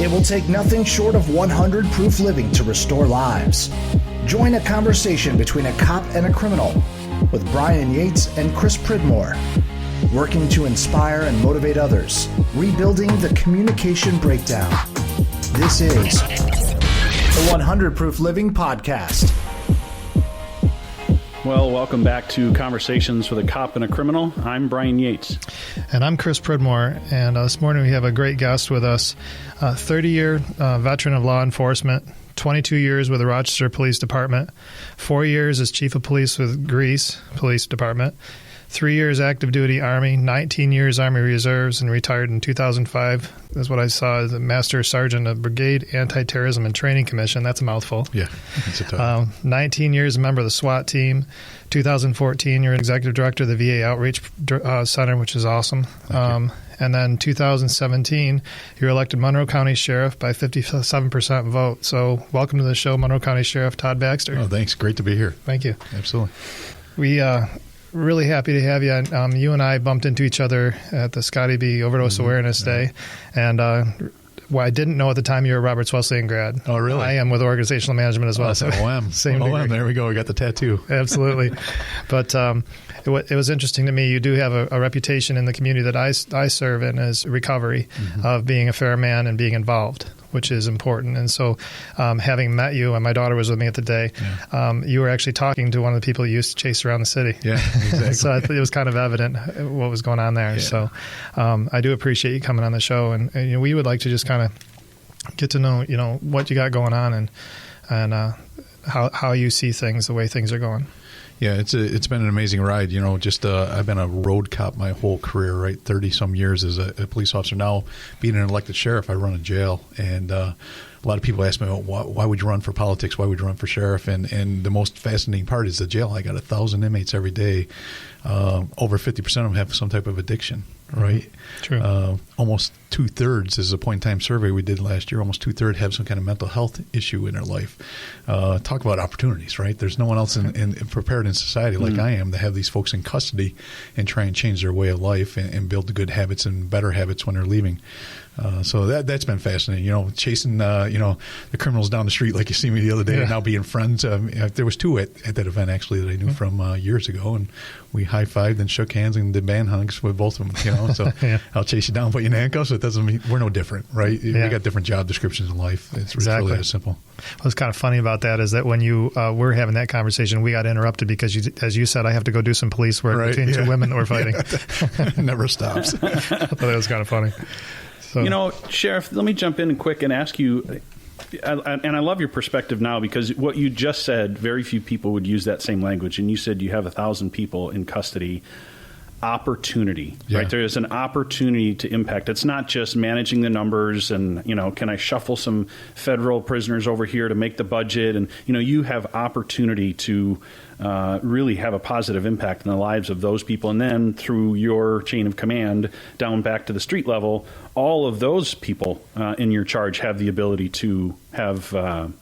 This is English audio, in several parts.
It will take nothing short of 100 proof living to restore lives. Join a conversation between a cop and a criminal with Brian Yates and Chris Pridmore, working to inspire and motivate others, rebuilding the communication breakdown. This is the 100 Proof Living Podcast. Well, welcome back to Conversations with a Cop and a Criminal. I'm Brian Yates. And I'm Chris Pridmore. And this morning we have a great guest with us, 30-year veteran of law enforcement, 22 years with the Rochester Police Department, 4 years as Chief of Police with Greece Police Department, 3 years active duty Army, 19 years Army Reserves, and retired in 2005. That's what I saw as a Master Sergeant of Brigade Anti-Terrorism and Training Commission. That's a mouthful. Yeah, that's a title. 19 years a member of the SWAT team. 2014, you're Executive Director of the VA Outreach Center, which is awesome. And then 2017, you're elected Monroe County Sheriff by 57% vote. So welcome to the show, Monroe County Sheriff Todd Baxter. Oh, thanks. Great to be here. Thank you. Absolutely. We really happy to have you. You and I bumped into each other at the Scotty B Overdose Awareness Day. And I didn't know at the time you were a Roberts Wesleyan grad. Oh, really? I am with organizational management as well. That's OM. Same degree. OM, there we go. We got the tattoo. Absolutely. But it was interesting to me. You do have a reputation in the community that I serve in as recovery, of being a fair man and being involved, which is important. And so having met you, and my daughter was with me at the day, you were actually talking to one of the people you used to chase around the city. Yeah, exactly. So it was kind of evident what was going on there. Yeah. So I do appreciate you coming on the show. And we would like to just kind of get to know, what you got going on and how you see things, the way things are going. Yeah, it's been an amazing ride. I've been a road cop my whole career, right? 30-some years as a police officer. Now, being an elected sheriff, I run a jail. And a lot of people ask me, why would you run for politics? Why would you run for sheriff? And the most fascinating part is the jail. I got 1,000 inmates every day. Over 50% of them have some type of addiction, right? True. Almost two-thirds, this is a point-in-time survey we did last year, almost two-thirds have some kind of mental health issue in their life. Talk about opportunities, right? There's no one else prepared in society like I am to have these folks in custody and try and change their way of life and build the good habits and better habits when they're leaving. So that's been fascinating. Chasing the criminals down the street like you see me the other day, and now being friends. There was two at that event actually that I knew from years ago, and we high-fived and shook hands and did man hugs with both of them. So I'll chase you down, put you in handcuffs. It doesn't mean we're no different, right? We got different job descriptions in life. It's really that simple. What's kind of funny about that is that when you were having that conversation, we got interrupted because, as you said, I have to go do some police work between two women that were fighting. It never stops. I thought that was kind of funny. So. Sheriff, let me jump in quick and ask you, and I love your perspective now, because what you just said, very few people would use that same language. And you said you have 1,000 people in custody. Opportunity, right? There is an opportunity to impact. It's not just managing the numbers and, can I shuffle some federal prisoners over here to make the budget? And, you have opportunity to really have a positive impact in the lives of those people. And then through your chain of command down back to the street level, all of those people in your charge have the ability to have,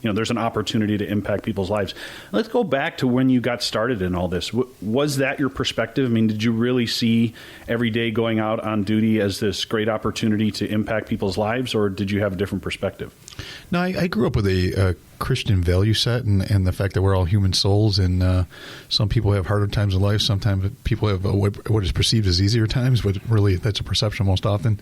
there's an opportunity to impact people's lives. Let's go back to when you got started in all this. Was that your perspective? I mean, did you really see every day going out on duty as this great opportunity to impact people's lives, or did you have a different perspective? No, I grew up with a Christian value set and the fact that we're all human souls, and some people have harder times in life. Sometimes people have what is perceived as easier times, but really that's a perception most often.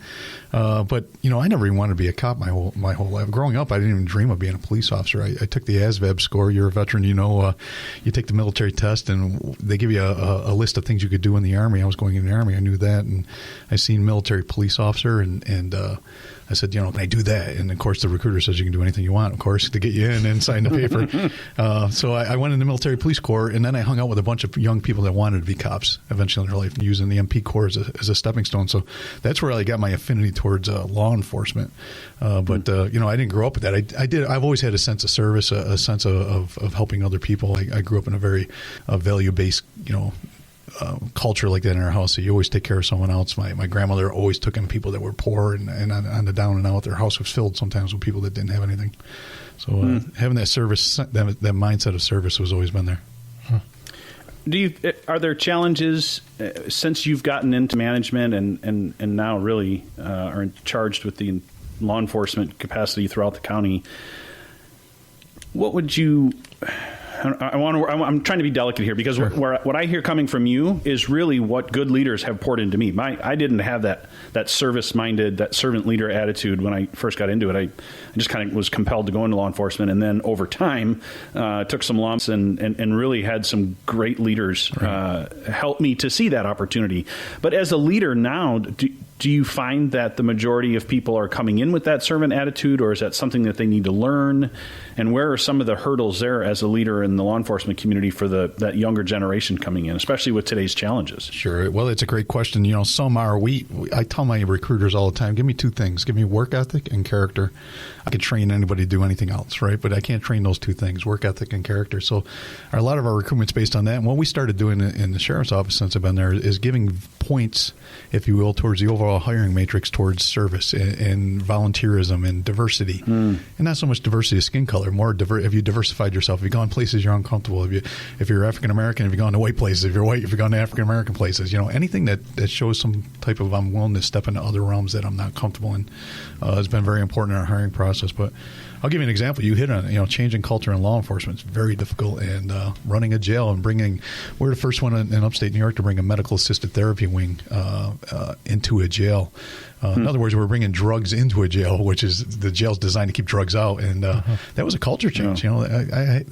But I never even wanted to be a cop my whole life. Growing up, I didn't even dream of being a police officer. I took the ASVAB score. You're a veteran, you take the military test, and they give you a list of things you could do in the Army. I was going in the Army. I knew that, and I seen military police officer, and I said, can I do that? And, of course, the recruiter says you can do anything you want, of course, to get you in and sign the paper. So I went in the military police corps, and then I hung out with a bunch of young people that wanted to be cops eventually in their life, using the MP corps as a stepping stone. So that's where I got my affinity towards law enforcement. But I didn't grow up with that. I've always had a sense of service, a sense of helping other people. I grew up in a very value-based, culture like that in our house. So you always take care of someone else. My grandmother always took in people that were poor and on the down and out. Their house was filled sometimes with people that didn't have anything. So having that service, that mindset of service has always been there. Are there challenges since you've gotten into management and now really are charged with the law enforcement capacity throughout the county. What would you? I'm trying to be delicate here because what I hear coming from you is really what good leaders have poured into me. I didn't have that service-minded, that servant leader attitude when I first got into it. I just kind of was compelled to go into law enforcement, and then over time took some lumps and really had some great leaders help me to see that opportunity. But as a leader now, do you find that the majority of people are coming in with that servant attitude, or is that something that they need to learn? And where are some of the hurdles there as a leader in the law enforcement community for that younger generation coming in, especially with today's challenges? Sure. Well, it's a great question. Some are. I tell my recruiters all the time, give me two things. Give me work ethic and character. I could train anybody to do anything else, right? But I can't train those two things, work ethic and character. So a lot of our recruitment's based on that. And what we started doing in the sheriff's office since I've been there is giving points, if you will, towards the overall hiring matrix towards service and volunteerism and diversity. And not so much diversity of skin color, more have you diversified yourself? Have you gone places you're uncomfortable? If you're African American, have you gone to white places? If you're white, have you gone to African American places? Anything that shows some type of I'm willing to step into other realms that I'm not comfortable in has been very important in our hiring process. But I'll give you an example. You hit on changing culture in law enforcement is very difficult, and running a jail and we're the first one in upstate New York to bring a medical assisted therapy wing into a jail. In other words, we're bringing drugs into a jail, which is the jail's designed to keep drugs out, and that was a culture change. I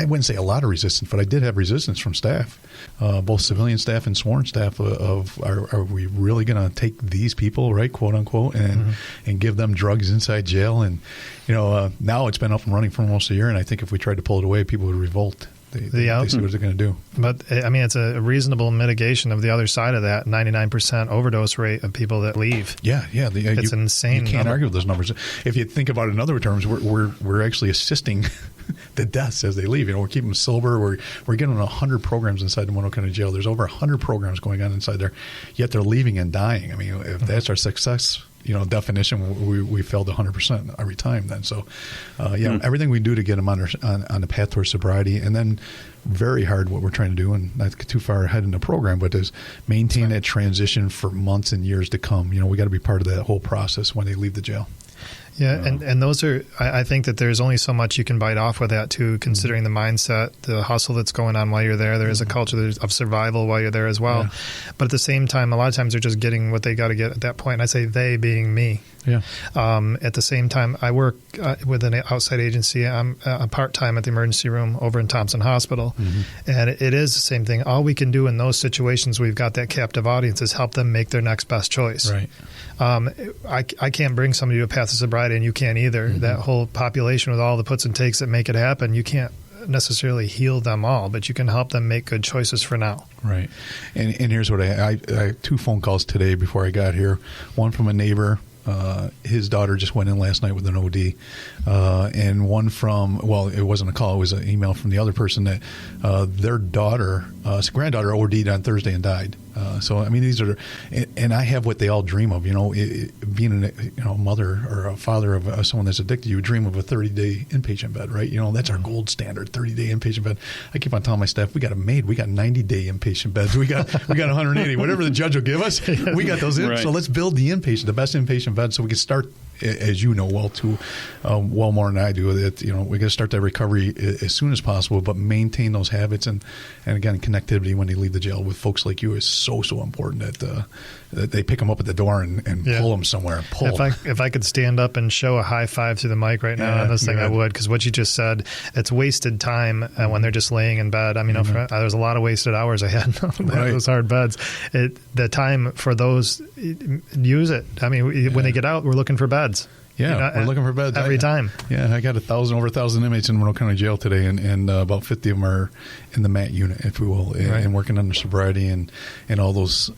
wouldn't say a lot of resistance, but I did have resistance from staff, both civilian staff and sworn staff. Are we really going to take these people, right, quote unquote, and give them drugs inside jail? And now it's been up and running for almost a year, and I think if we tried to pull it away, people would revolt. They see what they're going to do. But, it's a reasonable mitigation of the other side of that 99% overdose rate of people that leave. Yeah. It's insane. You can't argue with those numbers. If you think about it in other terms, we're actually assisting the deaths as they leave. We're keeping them sober. We're getting 100 programs inside the Monroe County Jail. There's over 100 programs going on inside there, yet they're leaving and dying. If that's our success definition, we failed 100% every time then. So, everything we do to get them on the path towards sobriety, and then very hard what we're trying to do, and not too far ahead in the program, but is maintain that transition for months and years to come. We got to be part of that whole process when they leave the jail. Yeah, and those are, I think that there's only so much you can bite off with that too, considering the mindset, the hustle that's going on while you're there. There is a culture of survival while you're there as well. Yeah. But at the same time, a lot of times they're just getting what they got to get at that point. And I say they being me. Yeah. At the same time, I work with an outside agency. I'm part-time at the emergency room over in Thompson Hospital. And it is the same thing. All we can do in those situations where we've got that captive audience is help them make their next best choice. Right. I can't bring somebody to a path of sobriety, and you can't either. That whole population with all the puts and takes that make it happen, you can't necessarily heal them all, but you can help them make good choices for now. Right. And here's what I had 2 phone calls today before I got here. One from a neighbor. His daughter just went in last night with an OD, and one from, it wasn't a call, it was an email from the other person that their granddaughter OD'd on Thursday and died. These are, and I have what they all dream of. Being a mother or a father of someone that's addicted, you dream of a 30-day inpatient bed, right? That's our gold standard, 30-day inpatient bed. I keep on telling my staff, we got 90-day inpatient beds. We got 180, whatever the judge will give us. We got those in. Right. So let's build the best inpatient bed, so we can start, as you know well more than I do, that we got to start that recovery as soon as possible, but maintain those habits and again, connectivity when they leave the jail with folks like you is so important that they pick them up at the door and pull them somewhere. If I could stand up and show a high five through the mic right now on this thing, I would, because what you just said, it's wasted time when they're just laying in bed. There's a lot of wasted hours I had on those hard beds. The time for those, use it. When they get out, we're looking for beds. Yeah, we're looking for beds every time. Yeah, I got over 1,000 inmates in Monroe County Jail today, and about 50 of them are in the MAT unit, if we will, and working under sobriety and all those,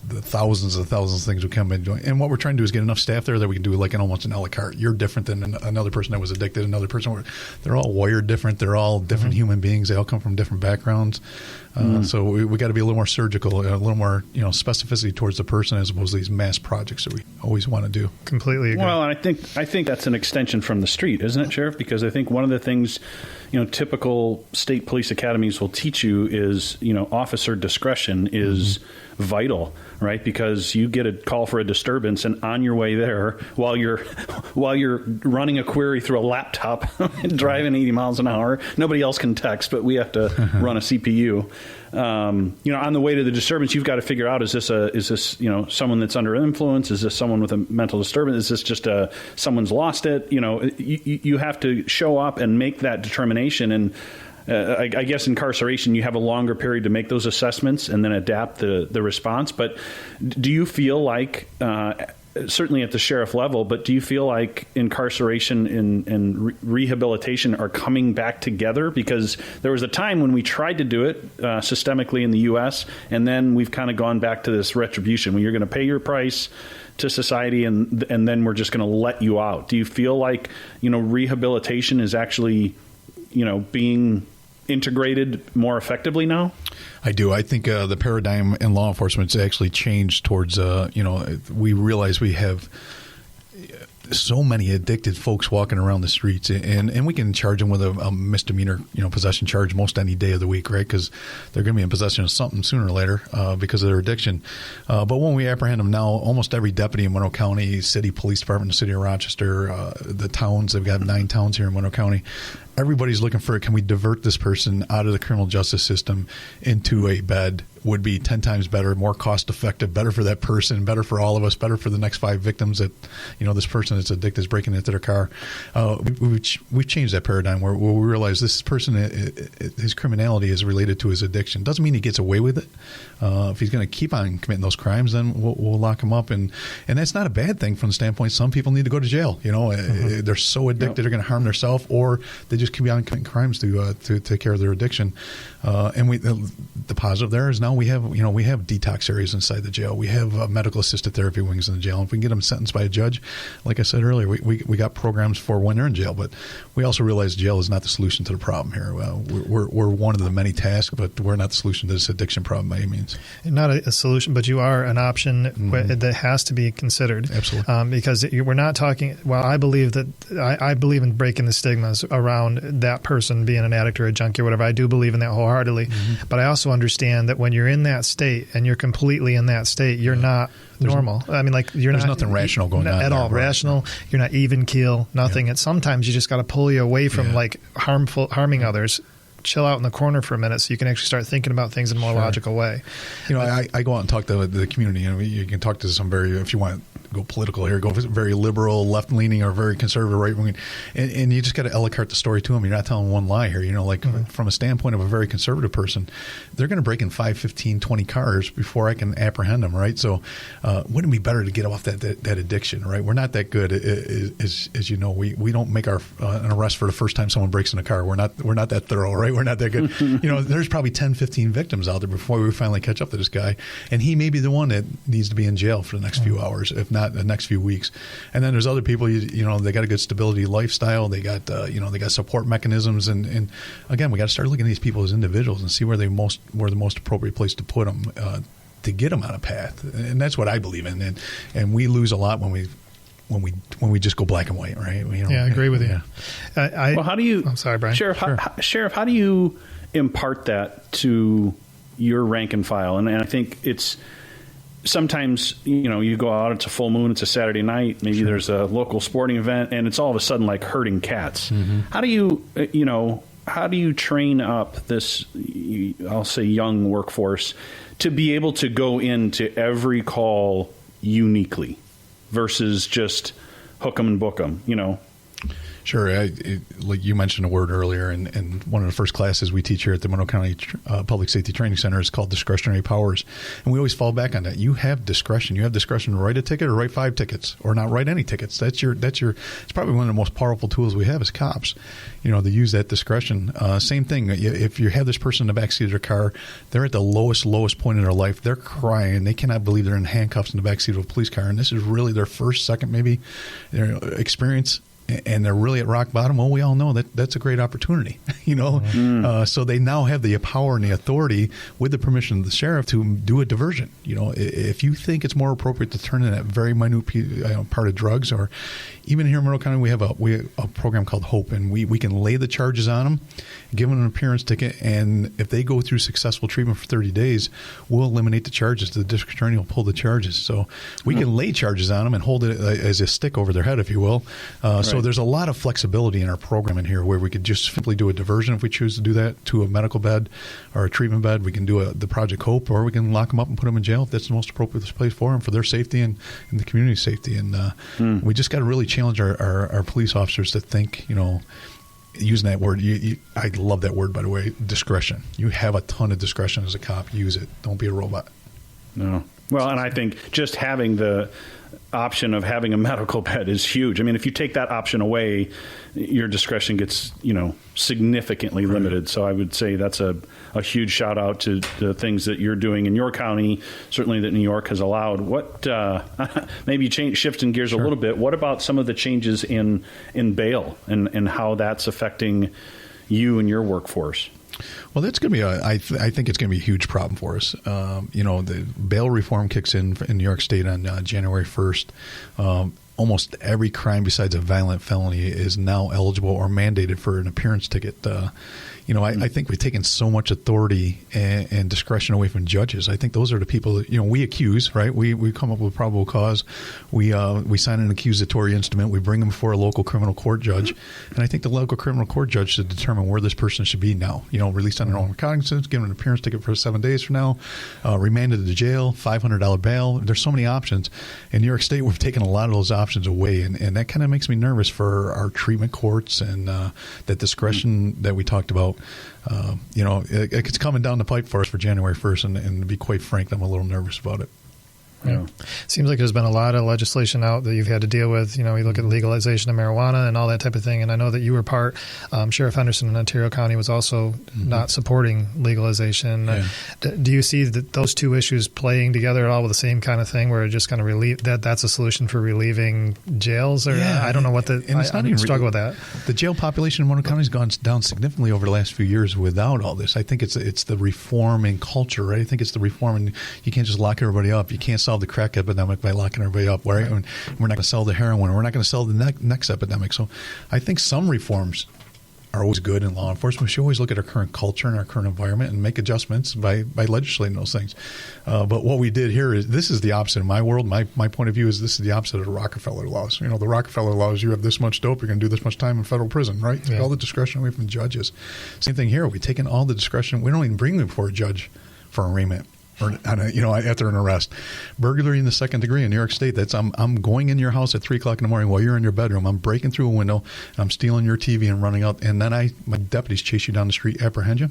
the thousands of things we come in doing. And what we're trying to do is get enough staff there that we can do like almost an a la carte. You're different than another person that was addicted, another person. They're all wired different. They're all different human beings. They all come from different backgrounds. So we got to be a little more surgical, a little more specificity towards the person, as opposed to these mass projects that we always want to do. Completely agree. Well, and I think that's an extension from the street, isn't it, Sheriff? Because I think one of the things typical state police academies will teach you is officer discretion is vital. right? Because you get a call for a disturbance, and on your way there, while you're running a query through a laptop and driving 80 miles an hour, nobody else can text, but we have to run a CPU. On the way to the disturbance, you've got to figure out, is this someone that's under influence? Is this someone with a mental disturbance? Is this just someone's lost it? You have to show up and make that determination. And I guess incarceration, you have a longer period to make those assessments and then adapt the response. But do you feel like, certainly at the sheriff level, but do you feel like incarceration and rehabilitation are coming back together? Because there was a time when we tried to do it systemically in the U.S., and then we've kind of gone back to this retribution when you're going to pay your price to society, and then we're just going to let you out. Do you feel like rehabilitation is actually being integrated more effectively now? I do. I think the paradigm in law enforcement has actually changed towards, we realize we have so many addicted folks walking around the streets, and we can charge them with a misdemeanor, possession charge most any day of the week, right? Because they're going to be in possession of something sooner or later because of their addiction. But when we apprehend them now, almost every deputy in Monroe County, city police department, the city of Rochester, the towns, they've got 9 towns here in Monroe County. Everybody's looking for, can we divert this person out of the criminal justice system into a bed? Would be 10 times better, more cost effective, better for that person, better for all of us, better for the next 5 victims that, this person that's addicted is breaking into their car. We've changed that paradigm where we realize this person, his criminality is related to his addiction. Doesn't mean he gets away with it. If he's going to keep on committing those crimes, then we'll lock him up. And that's not a bad thing from the standpoint. Some people need to go to jail. They're so addicted, they're going to harm themselves, or they just keep on committing crimes to take care of their addiction. And the positive there is now we have detox areas inside the jail. We have medical assisted therapy wings in the jail. And if we can get them sentenced by a judge, like I said earlier, we got programs for when they're in jail. But we also realize jail is not the solution to the problem here. We're one of the many tasks, but we're not the solution to this addiction problem by any means. Not a solution, but you are an option that has to be considered. Absolutely. Because we're not talking. Well, I believe I believe in breaking the stigmas around that person being an addict or a junkie or whatever. I do believe in that wholeheartedly. Mm-hmm. But I also understand that when you're in that state and you're completely in that state, you're not normal. I mean, there's nothing rational going on at all. Right. Rational. You're not even keel. Nothing. And sometimes you just got to pull you away from harming others. Chill out in the corner for a minute so you can actually start thinking about things in a more logical way. I go out and talk to the community. You can talk to some if you want to go political here, go very liberal, left-leaning, or very conservative, right-wing. And you just got to a la carte the story to them. You're not telling one lie here. From a standpoint of a very conservative person, they're going to break in 5, 15, 20 cars before I can apprehend them, right? So wouldn't it be better to get off that addiction, right? We're not that good, as you know. We don't make an arrest for the first time someone breaks in a car. We're not that thorough, right? We're not that good. There's probably 10, 15 victims out there before we finally catch up to this guy. And he may be the one that needs to be in jail for the next few hours, if not the next few weeks. And then there's other people, they got a good stability lifestyle. They got, they got support mechanisms. And again, we got to start looking at these people as individuals and see where the most appropriate place to put them to get them on a path. And that's what I believe in. And we lose a lot when we just go black and white, right? I agree with you. Well, how do you? I'm sorry, Brian. Sheriff, how do you impart that to your rank and file? And I think it's sometimes you go out. It's a full moon. It's a Saturday night. Maybe there's a local sporting event, and it's all of a sudden like herding cats. Mm-hmm. How do you train up this? I'll say young workforce to be able to go into every call uniquely versus just hook 'em and book 'em, Sure. Like you mentioned a word earlier, and one of the first classes we teach here at the Monroe County Public Safety Training Center is called discretionary powers. And we always fall back on that. You have discretion. You have discretion to write a ticket or write 5 tickets or not write any tickets. It's probably one of the most powerful tools we have as cops, to use that discretion. Same thing. If you have this person in the backseat of their car, they're at the lowest point in their life. They're crying. They cannot believe they're in handcuffs in the backseat of a police car. And this is really their first, second, maybe experience and they're really at rock bottom, well, we all know that that's a great opportunity, so they now have the power and the authority with the permission of the sheriff to do a diversion. If you think it's more appropriate to turn in that very minute part of drugs, or even here in Monroe County, we have a program called Hope, and we can lay the charges on them, give them an appearance ticket, and if they go through successful treatment for 30 days, we'll eliminate the charges. The district attorney will pull the charges. So we can lay charges on them and hold it as a stick over their head, if you will. So there's a lot of flexibility in our program in here where we could just simply do a diversion if we choose to do that to a medical bed or a treatment bed. We can do the Project Hope, or we can lock them up and put them in jail if that's the most appropriate place for them, for their safety and the community safety. And we just got to really challenge our police officers to think, using that word. I love that word, by the way, discretion. You have a ton of discretion as a cop. Use it. Don't be a robot. No. Well, and I think just having the option of having a medical bed is huge. I mean, if you take that option away, your discretion gets, significantly limited. So I would say that's a huge shout out to the things that you're doing in your county, certainly that New York has allowed. What maybe shifting gears a little bit, what about some of the changes in bail and how that's affecting you and your workforce? Well, that's going to be I think it's going to be a huge problem for us. The bail reform kicks in New York State on January 1st. Almost every crime besides a violent felony is now eligible or mandated for an appearance ticket. I think we've taken so much authority and discretion away from judges. I think those are the people that, we accuse, right? We come up with probable cause. We sign an accusatory instrument. We bring them before a local criminal court judge. And I think the local criminal court judge should determine where this person should be now. Released on their own recognizance, given an appearance ticket for 7 days from now, remanded to jail, $500 bail. There's so many options. In New York State, we've taken a lot of those options away. And that kind of makes me nervous for our treatment courts and that discretion that we talked about. It's coming down the pipe for us for January 1st, and to be quite frank, I'm a little nervous about it. Yeah. Seems like there's been a lot of legislation out that you've had to deal with. You look at legalization of marijuana and all that type of thing. And I know that you were part. Sheriff Henderson in Ontario County was also not supporting legalization. Yeah. Do you see that those two issues playing together at all with the same kind of thing, where it just kind of that's a solution for relieving jails? Or I don't know what I struggle with that. The jail population in Monroe County has gone down significantly over the last few years without all this. I think it's the reform in culture, right? I think it's the reform, and you can't just lock everybody up. You can't solve the crack epidemic by locking everybody up, right? And we're not going to sell the heroin. We're not going to sell the next epidemic. So I think some reforms are always good in law enforcement. We should always look at our current culture and our current environment and make adjustments by legislating those things. But what we did here is, this is the opposite in my world. My point of view is this is the opposite of the Rockefeller laws. The Rockefeller laws, you have this much dope, you're going to do this much time in federal prison, right? Take all the discretion away from judges. Same thing here. We've taken all the discretion. We don't even bring them before a judge for arraignment. Or after an arrest. Burglary in the second degree in New York State, that's I'm going in your house at 3 o'clock in the morning while you're in your bedroom. I'm breaking through a window, I'm stealing your TV and running out, and then my deputies chase you down the street, apprehend you.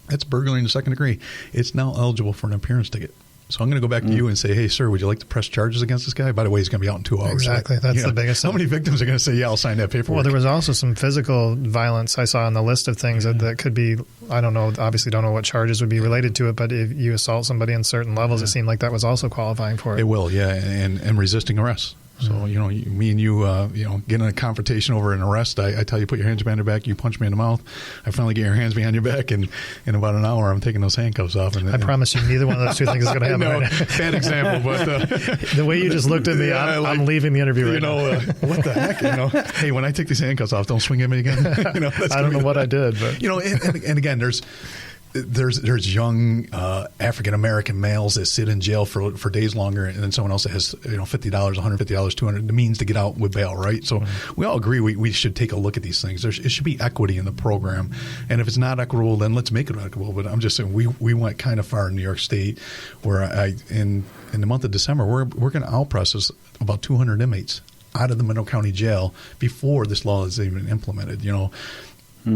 That's burglary in the second degree. It's now eligible for an appearance ticket. So I'm going to go back to you and say, hey, sir, would you like to press charges against this guy? By the way, he's going to be out in 2 hours. Exactly. That's the biggest thing. How many victims are going to say, yeah, I'll sign that paperwork? Well, there was also some physical violence I saw on the list of things that could be, I don't know, obviously don't know what charges would be related to it, but if you assault somebody in certain levels, it seemed like that was also qualifying for it. It will, yeah, and resisting arrest. So, me and you, get in a confrontation over an arrest. I tell you, put your hands behind your back. You punch me in the mouth. I finally get your hands behind your back, and in about an hour, I'm taking those handcuffs off. And I promise you, neither one of those two things is going to happen. No, right? bad example, but the way you just looked at me, I'm leaving the interview right now. What the heck? Hey, when I take these handcuffs off, don't swing at me again. I don't know what I did, but and again, there's young African American males that sit in jail for days longer, and then someone else that has $50, $150, $200, the means to get out with bail, right? So we all agree we should take a look at these things. It should be equity in the program, and if it's not equitable, then let's make it equitable. But I'm just saying we went kind of far in New York State, where in the month of December we're going to out-process about 200 inmates out of the Monroe County Jail before this law is even implemented.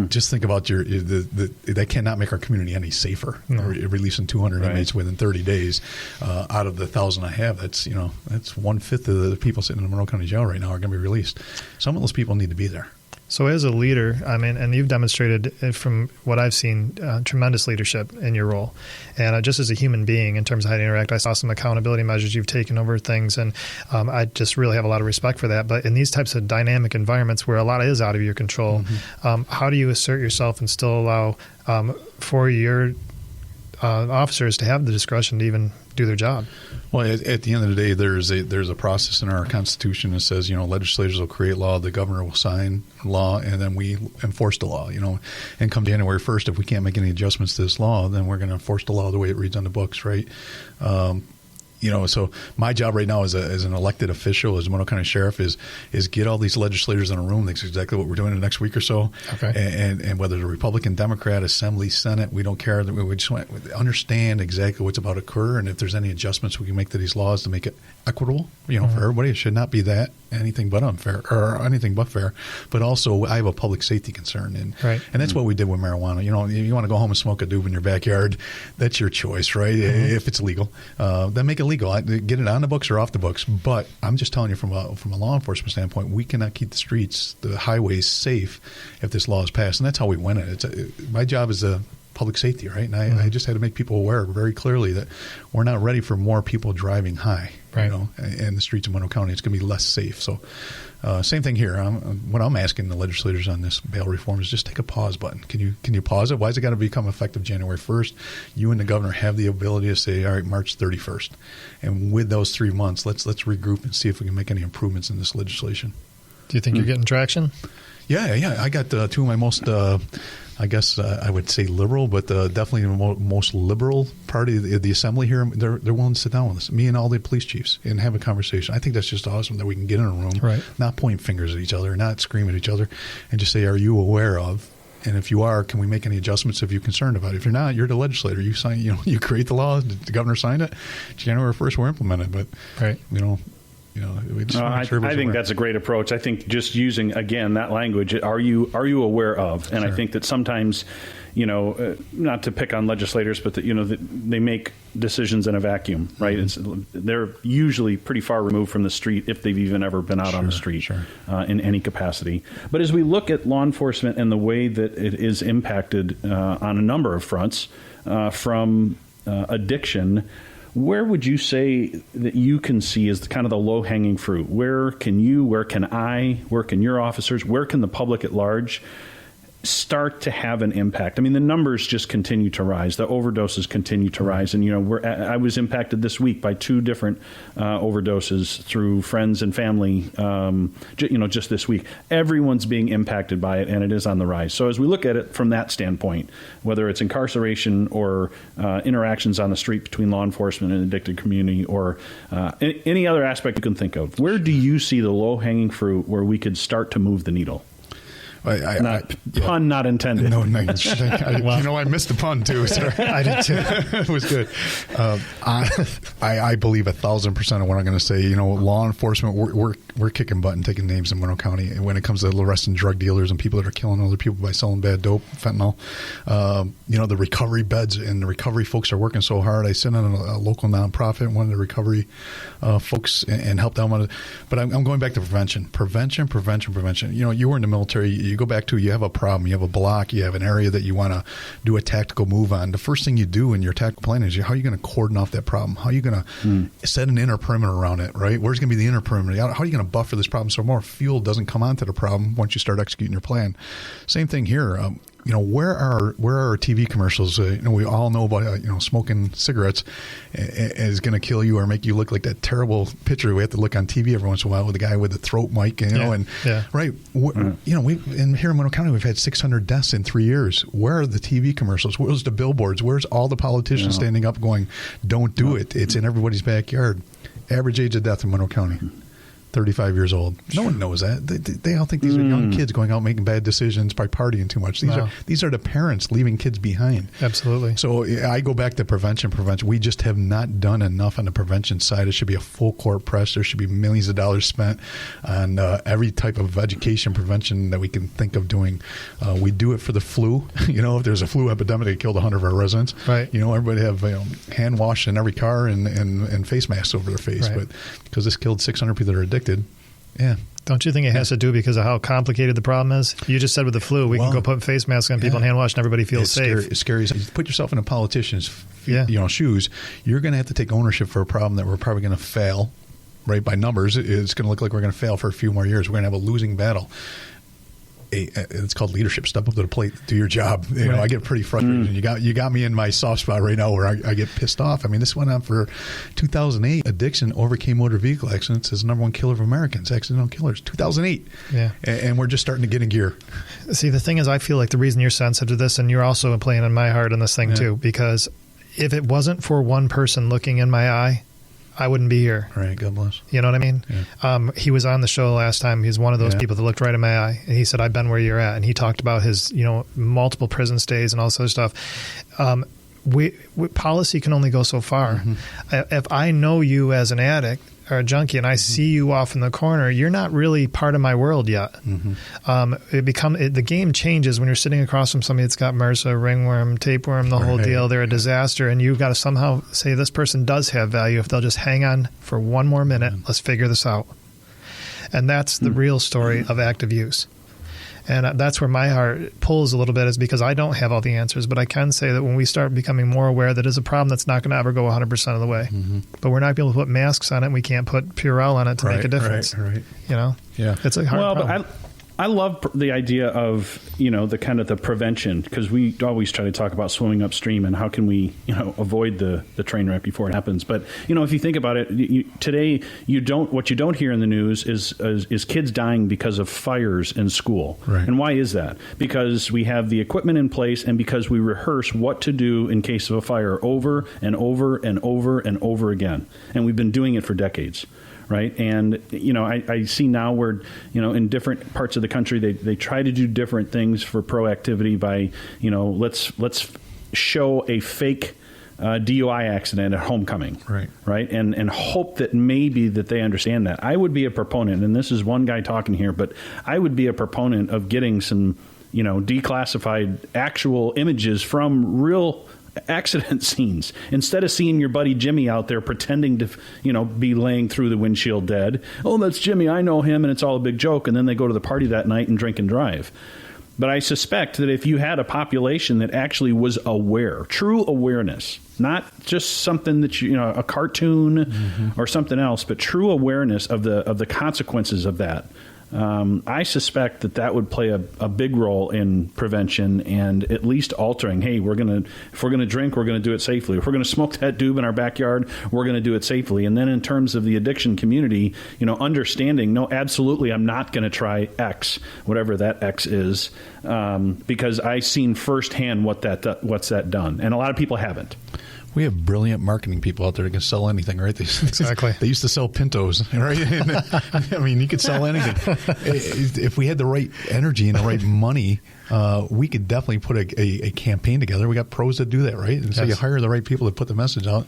Just think about that cannot make our community any safer. Releasing 200 inmates within 30 days out of the 1,000 I have. That's 1/5 of the people sitting in the Monroe County Jail right now are going to be released. Some of those people need to be there. So as a leader, I mean, and you've demonstrated from what I've seen, tremendous leadership in your role. And just as a human being, in terms of how to interact, I saw some accountability measures you've taken over things, and I just really have a lot of respect for that. But in these types of dynamic environments where a lot is out of your control, how do you assert yourself and still allow for your officers to have the discretion to even do their job? Well, at the end of the day, there's a process in our Constitution that says, legislators will create law, the governor will sign law, and then we enforce the law. And come January 1st, if we can't make any adjustments to this law, then we're going to enforce the law the way it reads on the books, right? So my job right now as an elected official, as a Monroe County Sheriff, is get all these legislators in a room. That's exactly what we're doing in the next week or so. Okay. And whether the Republican, Democrat, Assembly, Senate, we don't care. We just want to understand exactly what's about to occur, and if there's any adjustments we can make to these laws to make it equitable, for everybody. It should not be that anything but unfair or anything but fair. But also, I have a public safety concern, and that's what we did with marijuana. You want to go home and smoke a doob in your backyard, that's your choice, right? If it's legal, then make it legal. Get it on the books or off the books. But I'm just telling you from a law enforcement standpoint, we cannot keep the streets, the highways safe if this law is passed. And that's how we win it. My job is public safety, right? And I just had to make people aware very clearly that we're not ready for more people driving high, in the streets of Monroe County. It's going to be less safe. So same thing here. What I'm asking the legislators on this bail reform is just take a pause button. Can you pause it? Why has it got to become effective January 1st? You and the governor have the ability to say, all right, March 31st. And with those 3 months, let's regroup and see if we can make any improvements in this legislation. Do you think you're getting traction? Yeah. I got two of my most I would say liberal, but definitely the most liberal party of the assembly here. They're willing to sit down with us, me and all the police chiefs, and have a conversation. I think that's just awesome that we can get in a room, not point fingers at each other, not scream at each other, and just say, "Are you aware of?" And if you are, can we make any adjustments if you're concerned about it? If you're not, you're the legislator. You sign, you create the law. The governor signed it. January 1st, we're implemented. But I think that's a great approach. I think just using, again, that language, are you aware of? And I think that sometimes, not to pick on legislators, but that, they make decisions in a vacuum, right? They're usually pretty far removed from the street if they've even ever been out on the street in any capacity. But as we look at law enforcement and the way that it is impacted on a number of fronts, from addiction, where would you say that you can see as kind of the low-hanging fruit? Where can your officers, where can the public at large start to have an impact? I mean, the numbers just continue to rise. The overdoses continue to rise. And, I was impacted this week by 2 different overdoses through friends and family, just this week. Everyone's being impacted by it, and it is on the rise. So as we look at it from that standpoint, whether it's incarceration or interactions on the street between law enforcement and addicted community, or any other aspect you can think of, where do you see the low-hanging fruit where we could start to move the needle? Pun not intended. No, I missed the pun too. Sir. I did too. It was good. I believe 1,000% of what I'm going to say. Law enforcement, we're kicking butt and taking names in Monroe County. And when it comes to arresting drug dealers and people that are killing other people by selling bad dope, fentanyl, the recovery beds and the recovery folks are working so hard. I sit on a local nonprofit, one of the recovery folks, and help them on it. But I'm going back to prevention. Prevention. You were in the military. You go back to, you have a problem, you have a block, you have an area that you want to do a tactical move on. The first thing you do in your tactical plan is how are you going to cordon off that problem? How are you going to set an inner perimeter around it, right? Where's going to be the inner perimeter? How are you going to buffer this problem so more fuel doesn't come onto the problem once you start executing your plan? Same thing here. Where are our TV commercials? We all know about smoking cigarettes is going to kill you or make you look like that terrible picture we have to look on TV every once in a while with the guy with the throat mic, right? In here in Monroe County, we've had 600 deaths in 3 years. Where are the TV commercials? Where's the billboards? Where's all the politicians standing up going, "Don't do it"? It's in everybody's backyard. Average age of death in Monroe County, 35 years old. No one knows that. They all think these are young kids going out making bad decisions by partying too much. These are the parents leaving kids behind. Absolutely. So I go back to prevention. We just have not done enough on the prevention side. It should be a full court press. There should be millions of dollars spent on every type of education prevention that we can think of doing. We do it for the flu. If there's a flu epidemic, it killed 100 of our residents. Right. Everybody have hand wash in every car and face masks over their face. Right. But because this killed 600 people that are addicted, Don't you think it has to do because of how complicated the problem is? You just said with the flu, we can go put face masks on people and hand wash, and everybody feels safe. It's scary. You put yourself in a politician's shoes. You're going to have to take ownership for a problem that we're probably going to fail. Right, by numbers, it's going to look like we're going to fail for a few more years. We're going to have a losing battle. It's called leadership. Step up to the plate, do your job. I get pretty frustrated. You got me in my soft spot right now where I get pissed off. I mean, this went on for 2008. Addiction overcame motor vehicle accidents as the number one killer of Americans. Accidental killers, 2008. Yeah, and we're just starting to get in gear. See, the thing is, I feel like the reason you're sensitive to this, and you're also playing in my heart on this thing too, because if it wasn't for one person looking in my eye, I wouldn't be here. Right, God bless. You know what I mean? Yeah. He was on the show last time. He's one of those people that looked right in my eye, and he said, I've been where you're at. And he talked about his, multiple prison stays and all this other stuff. Policy can only go so far. Mm-hmm. If I know you as an addict or a junkie and I see you off in the corner, you're not really part of my world yet. Mm-hmm. The game changes when you're sitting across from somebody that's got MRSA, ringworm, tapeworm, the whole deal. They're a disaster, and you've got to somehow say this person does have value. If they'll just hang on for one more minute, let's figure this out. And that's the real story of active use. And that's where my heart pulls a little bit, is because I don't have all the answers. But I can say that when we start becoming more aware that it's a problem that's not going to ever go 100% of the way. Mm-hmm. But we're not going to put masks on it, and we can't put Purell on it to make a difference. Right. Yeah. It's a hard problem. But I love the idea of, the kind of the prevention, because we always try to talk about swimming upstream and how can we, avoid the train wreck before it happens. But, if you think about it, today what you don't hear in the news is kids dying because of fires in school. Right. And why is that? Because we have the equipment in place, and because we rehearse what to do in case of a fire over and over and over and over again. And we've been doing it for decades. Right. And, I see now where, in different parts of the country, they try to do different things for proactivity by, let's show a fake DUI accident at homecoming. Right. And hope that maybe that they understand that. I would be a proponent, and this is one guy talking here, but I would be a proponent of getting some, declassified actual images from real accident scenes, instead of seeing your buddy Jimmy out there pretending to be laying through the windshield dead. Oh, that's Jimmy, I know him, and it's all a big joke. And then they go to the party that night and drink and drive. But I suspect that if you had a population that actually was aware, true awareness, not just something that a cartoon or something else, but true awareness of the consequences of that, I suspect that would play a big role in prevention and at least altering. Hey, if we're going to drink, we're going to do it safely. If we're going to smoke that doob in our backyard, we're going to do it safely. And then in terms of the addiction community, understanding, no, absolutely, I'm not going to try X, whatever that X is, because I've seen firsthand what's that done, and a lot of people haven't. We have brilliant marketing people out there that can sell anything, right? Exactly. They used to sell Pintos, right? I mean, you could sell anything. If we had the right energy and the right money, we could definitely put a campaign together. We got pros that do that, right? And so you hire the right people to put the message out.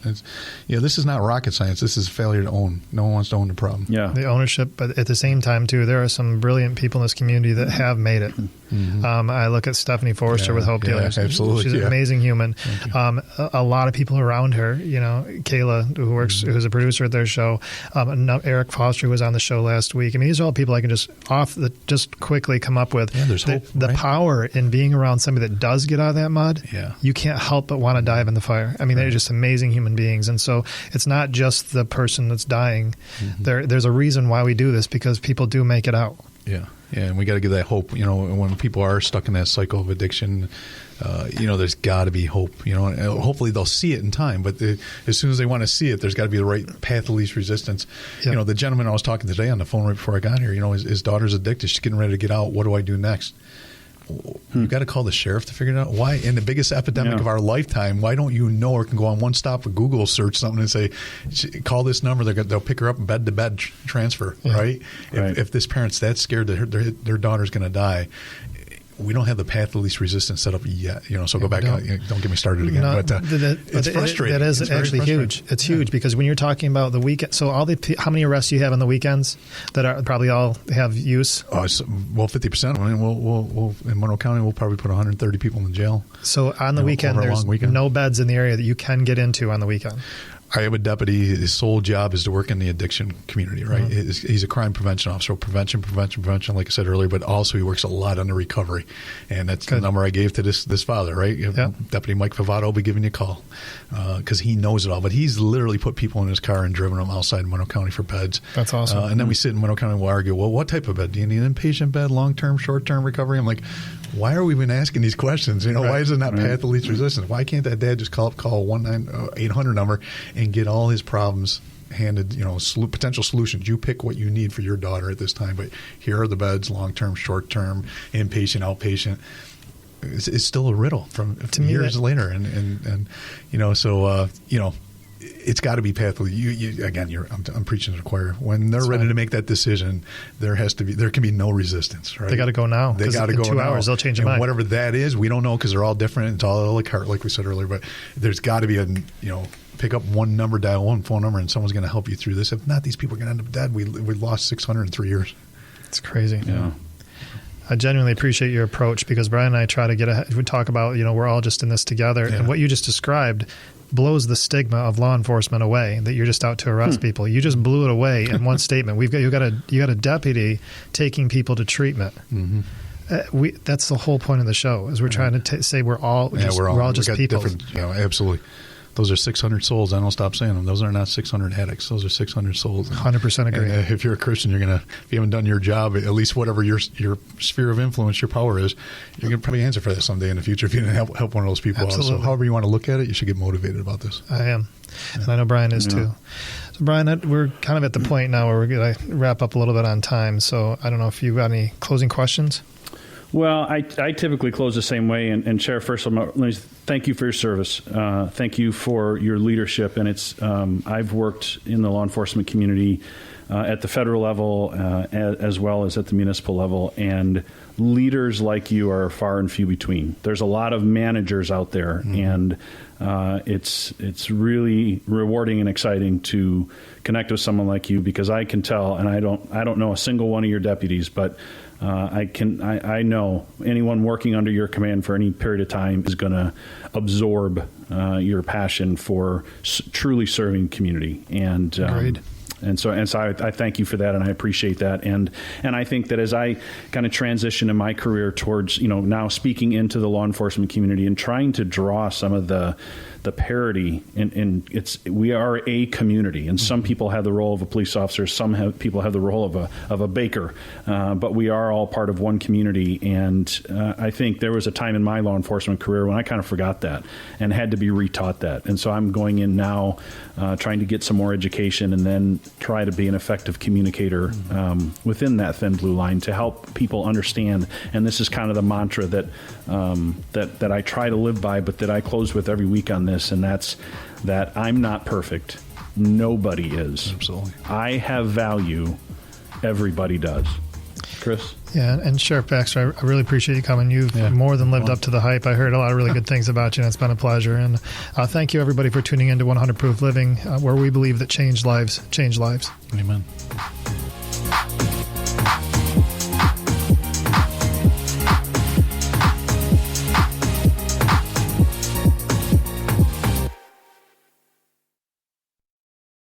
This is not rocket science. This is failure to own. No one wants to own the problem. Yeah, the ownership, but at the same time, too, there are some brilliant people in this community that have made it. Mm-hmm. I look at Stephanie Forrester with Hope Dealers. Absolutely. She's an amazing human. A lot of people around her, Kayla, who's a producer at their show, Eric Foster, who was on the show last week. I mean, these are all people I can just quickly come up with. Yeah, there's hope. The power in being around somebody that does get out of that mud, you can't help but want to dive in the fire. I mean, they're just amazing human beings. And so it's not just the person that's dying. Mm-hmm. There's a reason why we do this, because people do make it out. Yeah, and we got to give that hope. When people are stuck in that cycle of addiction, there's got to be hope. And hopefully they'll see it in time. But as soon as they want to see it, there's got to be the right path of least resistance. Yep. The gentleman I was talking to today on the phone right before I got here, his daughter's addicted. She's getting ready to get out. What do I do next? You've got to call the sheriff to figure it out. Why? In the biggest epidemic of our lifetime, why don't you know, or can go on one stop with Google, search something and say, call this number. They'll pick her up bed to bed transfer, right? If this parent's that scared that their daughter's going to die, we don't have the path of least resistance set up yet. So go back. Don't get me started again. It's frustrating. That is actually huge. It's huge because when you're talking about the weekend, so how many arrests do you have on the weekends that are probably all have use? 50%. I mean, we'll in Monroe County, we'll probably put 130 people in jail. So on the weekend, there's no beds in the area that you can get into on the weekend. I have a deputy. His sole job is to work in the addiction community, right? Mm-hmm. He's a crime prevention officer. Prevention, like I said earlier, but also he works a lot under recovery. And that's the number I gave to this father, right? Yeah. Deputy Mike Favato will be giving you a call because he knows it all. But he's literally put people in his car and driven them outside Monroe County for beds. That's awesome. And then we sit in Monroe County and we'll argue, well, what type of bed? Do you need an inpatient bed, long-term, short-term recovery? I'm like, why are we even asking these questions? You know, why is it not path of least resistance? Why can't that dad just call a 1-800 number and get all his problems handed, you know, potential solutions? You pick what you need for your daughter at this time, but here are the beds, long-term, short-term, inpatient, outpatient. It's still a riddle from years later. And you know, so, you know, it's got to be pathway. I'm preaching to the choir. When they're ready to make that decision, there can be no resistance. Right? They got to go now. They got to go 2 now. hours. They'll change their mind. Whatever that is, we don't know because they're all different. It's all like we said earlier. But there's got to be pick up one number, dial one phone number, and someone's going to help you through this. If not, these people are going to end up dead. We lost 600 in 3 years. It's crazy. Yeah. I genuinely appreciate your approach because Brian and I try to get ahead. We talk about, we're all just in this together. Yeah. And what you just described blows the stigma of law enforcement away, that you're just out to arrest people. You just blew it away in one statement. You got a deputy taking people to treatment. Mm-hmm. That's the whole point of the show, is we're trying to say we're all just people. Absolutely. Those are 600 souls. I don't stop saying them. Those are not 600 addicts. Those are 600 souls. 100% agree. And if you're a Christian, if you haven't done your job, at least whatever your sphere of influence, your power is, you're going to probably answer for that someday in the future if you didn't help one of those people Absolutely. out. So however you want to look at it, you should get motivated about this. I am. Yeah. And I know Brian is too. So Brian, we're kind of at the point now where we're going to wrap up a little bit on time. So I don't know if you've got any closing questions. Well, I typically close the same way. And Sheriff, first of all, let me thank you for your service. Thank you for your leadership. And I've worked in the law enforcement community at the federal level as well as at the municipal level. And leaders like you are far and few between. There's a lot of managers out there, and it's really rewarding and exciting to connect with someone like you, because I can tell, and I don't know a single one of your deputies, but I know anyone working under your command for any period of time is going to absorb your passion for truly serving community. And Agreed. And so I thank you for that, and I appreciate that. And I think that as I kind of transition in my career towards, now speaking into the law enforcement community and trying to draw some of the parity, and we are a community, and some people have the role of a police officer, people have the role of a baker, but we are all part of one community. And I think there was a time in my law enforcement career when I kind of forgot that and had to be retaught that. And so I'm going in now, trying to get some more education and then try to be an effective communicator within that thin blue line to help people understand. And this is kind of the mantra that I try to live by, but that I close with every week on this, and that's that I'm not perfect. Nobody is. Absolutely. I have value. Everybody does. Chris? Yeah, and Sheriff Baxter, I really appreciate you coming. You've more than lived up to the hype. I heard a lot of really good things about you, and it's been a pleasure. And thank you, everybody, for tuning in to 100 Proof Living, where we believe that changed lives change lives. Amen.